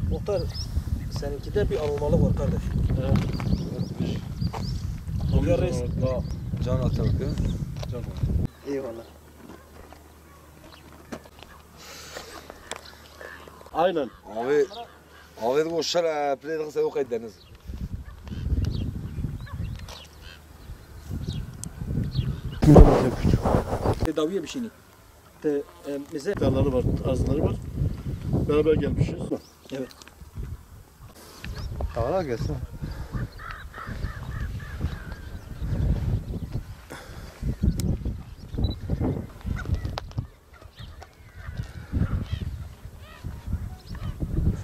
Muhtar, seninkide bir anormallik var kardeş. Evet. Muhtar reis. Can atarak değil mi? Can. Eyvallah. Aynen. Abi de boşver play de yok ediniz. Kilometre küçük. Tedaviye bir şey değil. Bize Dağları var, arzları var. Beraber gelmişiz. evet. Tavana gelsin.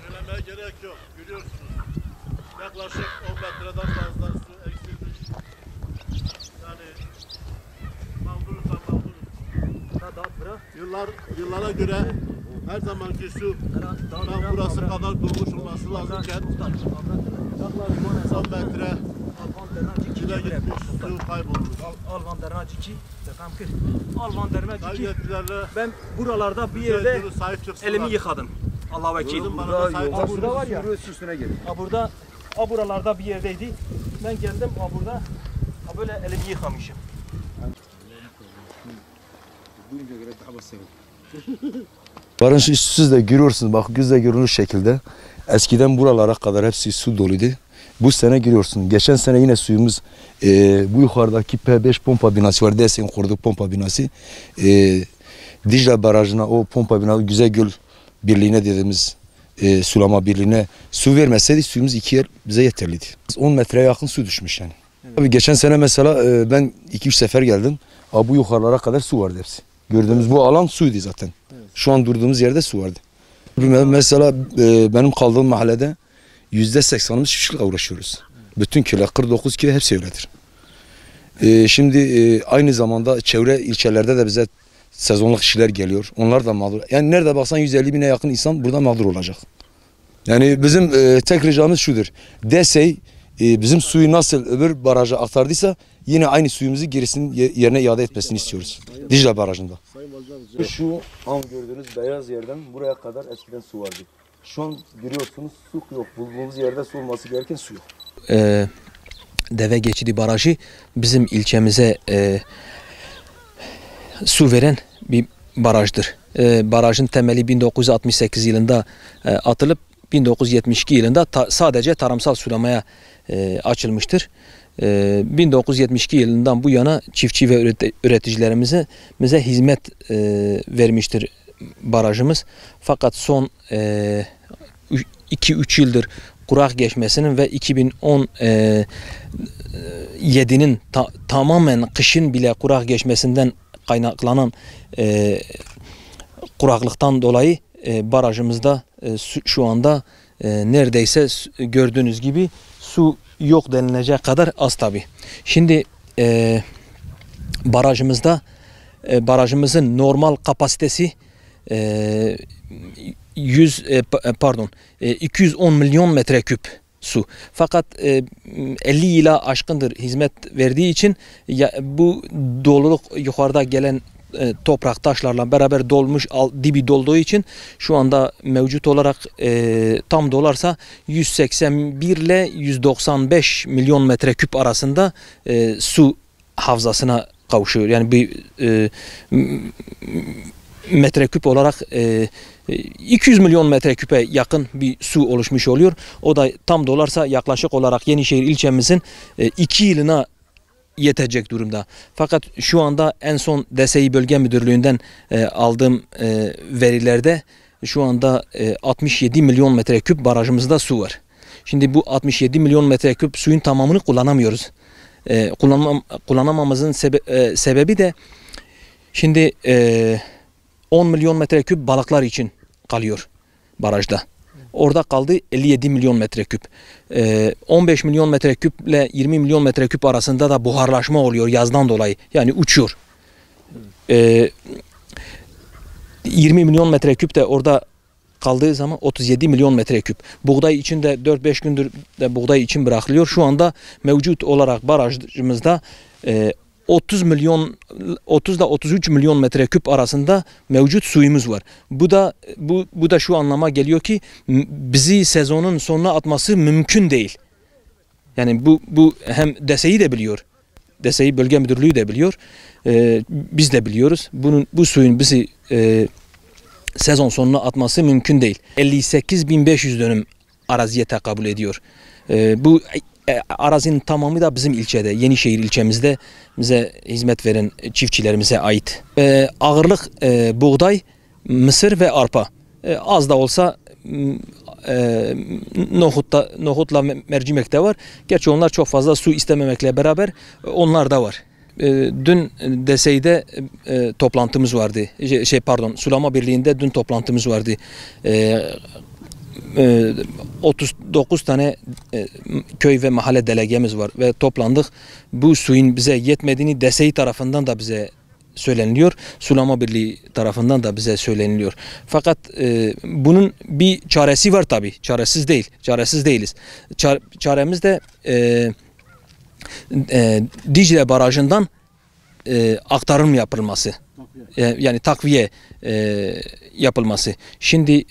Söylemeye gerek yok. Görüyorsunuz. Yaklaşık 10 metreden fazla su eksilmiş. Yani mağduruz da mağduruz. Yıllara göre her zamanki su tam burası kadar durmuş olması lazımken 10 metre içine gitmiş su kaybolmuş. Alvan Dernaciki, Alvan Dernaciki. Yetkililerle Ben buralarda bir yerde sahip çıksınlar. elimi yıkadım. Allah vekil. Burada var ya. Üstüne gelin. Burada, buralarda bir yerdeydi. Ben geldim, burada böyle elimi yıkamışım. Barış üstsüz de görüyorsunuz, bak gözle görünür şekilde. Eskiden buralara kadar hepsi su doluydu. Bu sene görüyorsun. Geçen sene yine suyumuz bu yukarıdaki P5 pompa binası var. DES'in kurduğu pompa binası. Dicle Barajı'na, o pompa binası Güzelgöl Birliği'ne dediğimiz sulama birliğine su vermeseydi suyumuz 2 yer bize yeterliydi. 10 metreye yakın su düşmüş yani. Evet. Tabii geçen sene mesela ben 2-3 sefer geldim. Bu yukarılara kadar su vardı hepsi. Gördüğümüz bu alan suydu zaten. Evet. Şu an durduğumuz yerde su vardı. Mesela benim kaldığım mahallede %80'imiz çiftçilikle uğraşıyoruz. Evet. Bütün köy, 49 köy hepsi öyledir. Şimdi aynı zamanda çevre ilçelerde de bize sezonluk kişiler geliyor. Onlar da mağdur. Yani nerede baksan 150 bine yakın insan burada mağdur olacak. Yani bizim tek ricamız şudur. DESEY bizim suyu nasıl öbür baraja aktardıysa yine aynı suyumuzu gerisinin yerine iade etmesini istiyoruz. Dicle Barajı'nda. Şu an gördüğünüz beyaz yerden buraya kadar eskiden su vardı. Şu an görüyorsunuz su yok. Bulduğumuz yerde su olması gereken su yok. Deve Geçidi Barajı bizim ilçemize su veren bir barajdır. Barajın temeli 1968 yılında atılıp 1972 yılında sadece tarımsal sulamaya açılmıştır. 1972 yılından bu yana çiftçi ve üreticilerimize hizmet vermiştir barajımız. Fakat son 2-3 yıldır kurak geçmesinin ve 2017'nin tamamen kışın bile kurak geçmesinden kaynaklanan kuraklıktan dolayı barajımızda şu anda neredeyse gördüğünüz gibi su yok denilecek kadar az tabi. Şimdi barajımızın normal kapasitesi 210 milyon metreküp su. Fakat 50 yıla aşkındır hizmet verdiği için bu doluluk yukarıda gelen toprak taşlarla beraber dolmuş, dibi dolduğu için şu anda mevcut olarak tam dolarsa 181 ile 195 milyon metreküp arasında su havzasına kavuşuyor. Yani bir metreküp olarak 200 milyon metreküpe yakın bir su oluşmuş oluyor. O da tam dolarsa yaklaşık olarak Yenişehir ilçemizin 2 yılına yetecek durumda. Fakat şu anda en son DESEY Bölge Müdürlüğü'nden aldığım verilerde şu anda 67 milyon metreküp barajımızda su var. Şimdi bu 67 milyon metreküp suyun tamamını kullanamıyoruz. Kullanamamızın sebebi de şimdi 10 milyon metreküp balıklar için kalıyor barajda. Orada kaldı 57 milyon metreküp. 15 milyon metreküp ile 20 milyon metreküp arasında da buharlaşma oluyor yazdan dolayı. Yani uçuyor. 20 milyon metreküp de orada kaldığı zaman 37 milyon metreküp. Buğday için de 4-5 gündür de buğday için bırakılıyor. Şu anda mevcut olarak barajımızda 30 ile 33 milyon metreküp arasında mevcut suyumuz var. Bu da şu anlama geliyor ki bizi sezonun sonuna atması mümkün değil. Yani bu hem DSİ de biliyor. DSİ Bölge Müdürlüğü de biliyor. Biz de biliyoruz. Bu suyun bizi sezon sonuna atması mümkün değil. 58.500 dönüm araziye tekabül ediyor. Bu arazinin tamamı da bizim ilçede, Yenişehir ilçemizde bize hizmet veren çiftçilerimize ait. Ağırlık buğday, mısır ve arpa. Az da olsa nohutla mercimek de var. Gerçi onlar çok fazla su istememekle beraber onlar da var. Dün DSİ'de toplantımız vardı. Sulama Birliği'nde dün toplantımız vardı. 39 tane köy ve mahalle delegemiz var ve toplandık. Bu suyun bize yetmediğini DSİ tarafından da bize söyleniliyor. Sulama Birliği tarafından da bize söyleniliyor. Fakat bunun bir çaresi var tabii. Çaresiz değil. Çaresiz değiliz. Çaremiz de Dicle Barajı'ndan aktarım yapılması. Yani takviye yapılması. Şimdi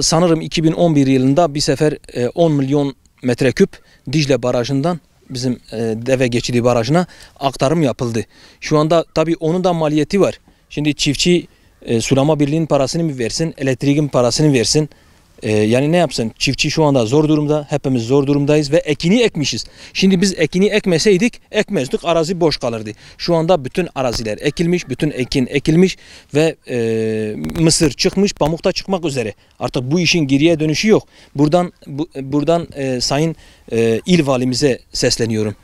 sanırım 2011 yılında bir sefer 10 milyon metreküp Dicle Barajı'ndan bizim Deve Geçidi Barajı'na aktarım yapıldı. Şu anda tabii onun da maliyeti var. Şimdi çiftçi Sulama Birliği'nin parasını mı versin, elektriğin parasını versin? Yani ne yapsın? Çiftçi şu anda zor durumda. Hepimiz zor durumdayız ve ekini ekmişiz. Şimdi biz ekini ekmeseydik ekmezdik. Arazi boş kalırdı. Şu anda bütün araziler ekilmiş. Bütün ekin ekilmiş ve mısır çıkmış. Pamuk da çıkmak üzere. Artık bu işin geriye dönüşü yok. Buradan Sayın İl Valimize sesleniyorum.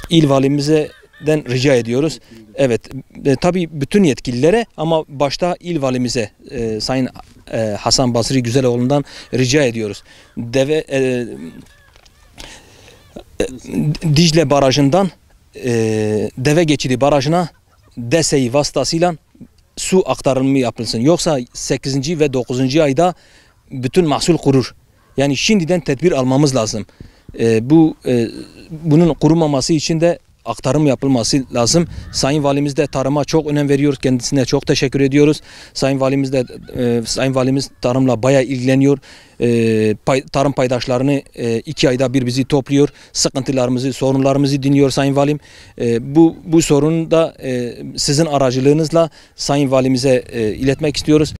İl Valimizden rica ediyoruz. Evet, tabii bütün yetkililere ama başta İl Valimize Sayın Hasan Basri Güzeloğlu'ndan rica ediyoruz. Dicle Barajı'ndan Deve Geçidi Barajı'na DSİ vasıtasıyla su aktarımı yapılsın. Yoksa 8. ve 9. ayda bütün mahsul kurur. Yani şimdiden tedbir almamız lazım. Bunun kurumaması için de aktarım yapılması lazım. Sayın Valimiz de tarıma çok önem veriyor. Kendisine çok teşekkür ediyoruz. Sayın Valimiz tarımla bayağı ilgileniyor. Tarım paydaşlarını 2 ayda bir bizi topluyor. Sıkıntılarımızı, sorunlarımızı dinliyor Sayın Valim. Bu sorunu da sizin aracılığınızla Sayın Valimize iletmek istiyoruz.